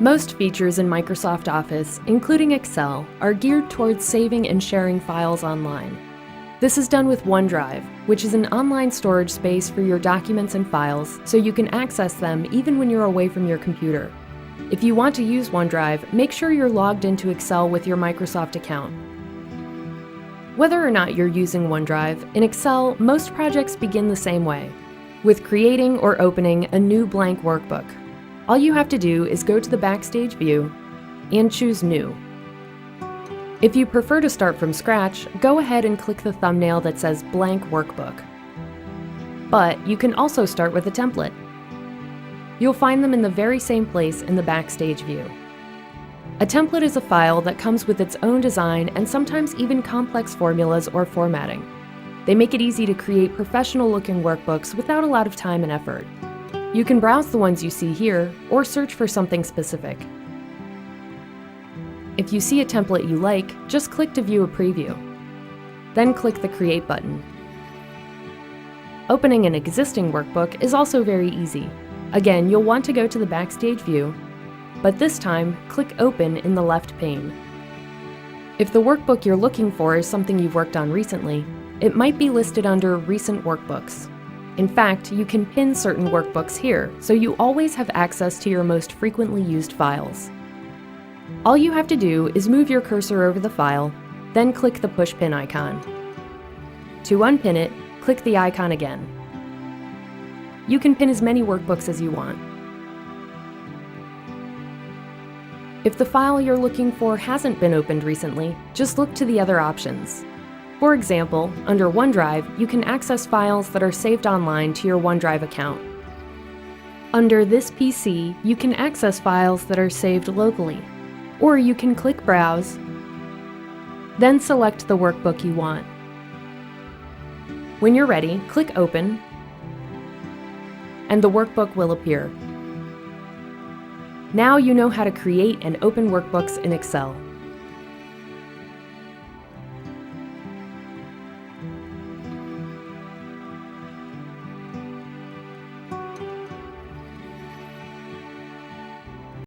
Most features in Microsoft Office, including Excel, are geared towards saving and sharing files online. This is done with OneDrive, which is an online storage space for your documents and files, so you can access them even when you're away from your computer. If you want to use OneDrive, make sure you're logged into Excel with your Microsoft account. Whether or not you're using OneDrive, in Excel, most projects begin the same way, with creating or opening a new blank workbook. All you have to do is go to the Backstage view and choose New. If you prefer to start from scratch, go ahead and click the thumbnail that says Blank Workbook. But you can also start with a template. You'll find them in the very same place in the Backstage view. A template is a file that comes with its own design and sometimes even complex formulas or formatting. They make it easy to create professional-looking workbooks without a lot of time and effort. You can browse the ones you see here, or search for something specific. If you see a template you like, just click to view a preview. Then click the Create button. Opening an existing workbook is also very easy. Again, you'll want to go to the Backstage view, but this time, click Open in the left pane. If the workbook you're looking for is something you've worked on recently, it might be listed under Recent Workbooks. In fact, you can pin certain workbooks here, so you always have access to your most frequently used files. All you have to do is move your cursor over the file, then click the Push Pin icon. To unpin it, click the icon again. You can pin as many workbooks as you want. If the file you're looking for hasn't been opened recently, just look to the other options. For example, under OneDrive, you can access files that are saved online to your OneDrive account. Under this PC, you can access files that are saved locally, or you can click Browse, then select the workbook you want. When you're ready, click Open, and the workbook will appear. Now you know how to create and open workbooks in Excel.